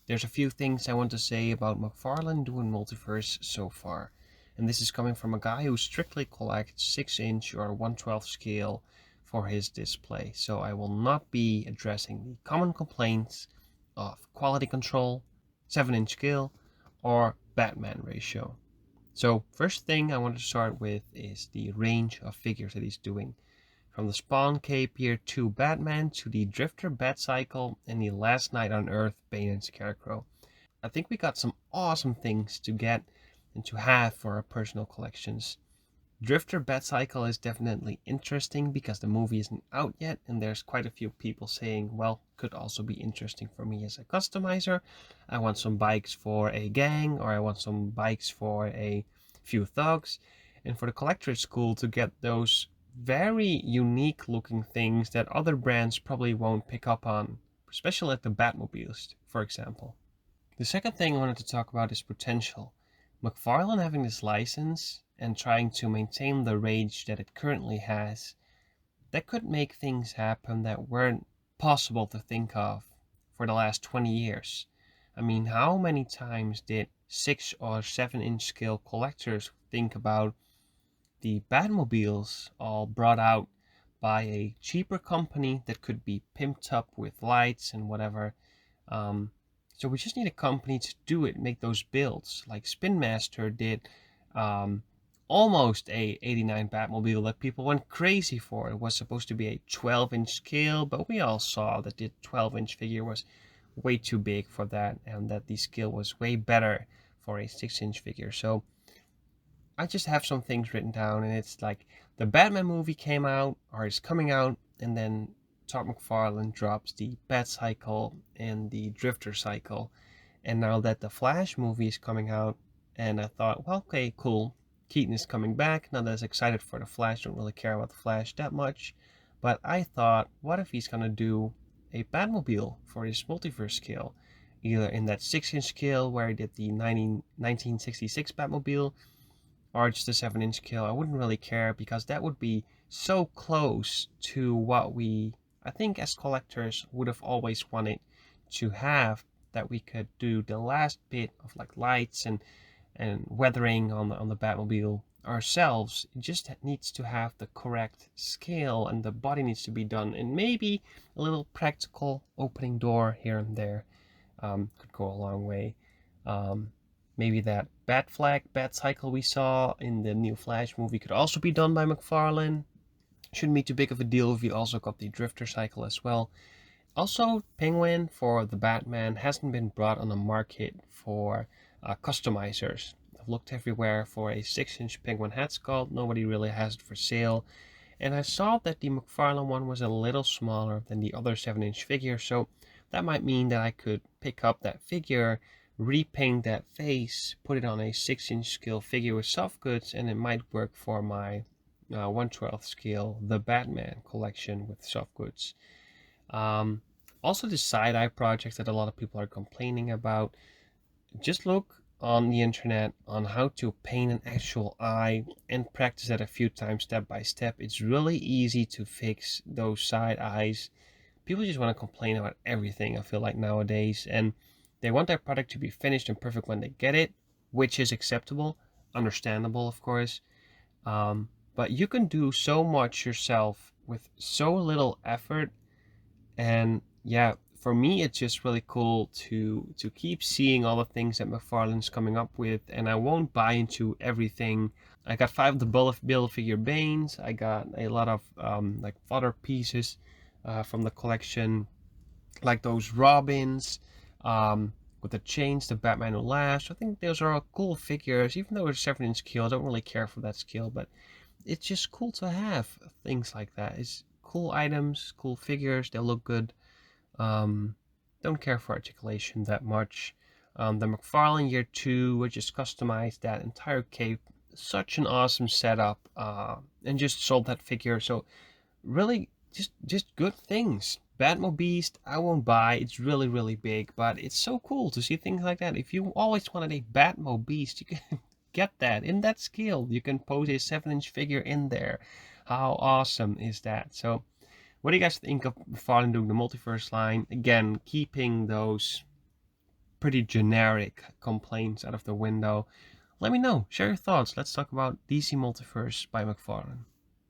There's a few things I want to say about McFarlane doing multiverse so far. And this is coming from a guy who strictly collects 6-inch or 1/12 scale for his display. So I will not be addressing the common complaints of quality control, 7-inch scale, or Batman ratio. So first thing I want to start with is the range of figures that he's doing. From the Spawn Cape Year 2 Batman to the Drifter Batcycle and the Last Night on Earth Bane and Scarecrow. I think we got some awesome things to get and to have for our personal collections. Drifter Batcycle is definitely interesting because the movie isn't out yet, and there's quite a few people saying, well, could also be interesting for me as a customizer. I want some bikes for a gang, or I want some bikes for a few thugs. And for the collector, it's cool to get those very unique looking things that other brands probably won't pick up on, especially like the Batmobiles, for example. The second thing I wanted to talk about is potential. McFarlane having this license and trying to maintain the range that it currently has, that could make things happen that weren't possible to think of for the last 20 years. I mean, how many times did 6 or 7-inch scale collectors think about the Batmobiles all brought out by a cheaper company that could be pimped up with lights and whatever? Um, so we just need a company to do it, make those builds like Spin Master did. Um, Almost a 89 Batmobile that people went crazy for. It was supposed to be a 12-inch scale, but we all saw that the 12-inch figure was way too big for that, and that the scale was way better for a 6-inch figure. So I just have some things written down, and it's like the Batman movie came out or is coming out, and then Todd McFarlane drops the Bat Cycle and the Drifter Cycle, and now that the Flash movie is coming out, and I thought, well, okay, cool. Keaton is coming back. Not as excited for the Flash. Don't really care about the Flash that much, but I thought, what if he's gonna do a Batmobile for his multiverse scale, either in that 6-inch scale where he did the 1966 Batmobile, or just a 7-inch scale. I wouldn't really care because that would be so close to what we, I think, as collectors would have always wanted to have, that we could do the last bit of like lights and weathering on the Batmobile ourselves. It just needs to have the correct scale, and the body needs to be done, and maybe a little practical opening door here and there could go a long way. Um, Maybe that Bat Cycle we saw in the new Flash movie could also be done by McFarlane. Shouldn't be too big of a deal if we also got the Drifter Cycle as well. Also, Penguin for the Batman hasn't been brought on the market for customizers. I've looked everywhere for a 6-inch Penguin head sculpt. Nobody really has it for sale. And I saw that the McFarlane one was a little smaller than the other 7-inch figure, so that might mean that I could pick up that figure, repaint that face, put it on a 6-inch scale figure with soft goods, and it might work for my 1/12 scale The Batman collection with soft goods. Um, Also, the side-eye projects that a lot of people are complaining about. Just look on the internet on how to paint an actual eye and practice that a few times step by step. It's really easy to fix those side eyes. People just want to complain about everything, I feel like, nowadays, and they want their product to be finished and perfect when they get it, which is acceptable, understandable, of course. But you can do so much yourself with so little effort, and yeah, for me, it's just really cool to keep seeing all the things that McFarlane's coming up with, and I won't buy into everything. I got 5 of the build figure Banes. I got a lot of like fodder pieces from the collection, like those Robins with the chains, the Batman Who Laughs. I think those are all cool figures, even though it's 7-inch scale. I don't really care for that scale, but it's just cool to have things like that. It's cool items, cool figures. They look good. Don't care for articulation that much. The McFarlane Year 2, which just customized that entire cape. Such an awesome setup, and just sold that figure. So really, just good things. Batmobeast, I won't buy. It's really, really big, but it's so cool to see things like that. If you always wanted a Batmobeast, you can get that in that scale. You can pose a 7-inch figure in there. How awesome is that? So what do you guys think of McFarlane doing the multiverse line? Again, keeping those pretty generic complaints out of the window. Let me know, share your thoughts. Let's talk about DC Multiverse by McFarlane.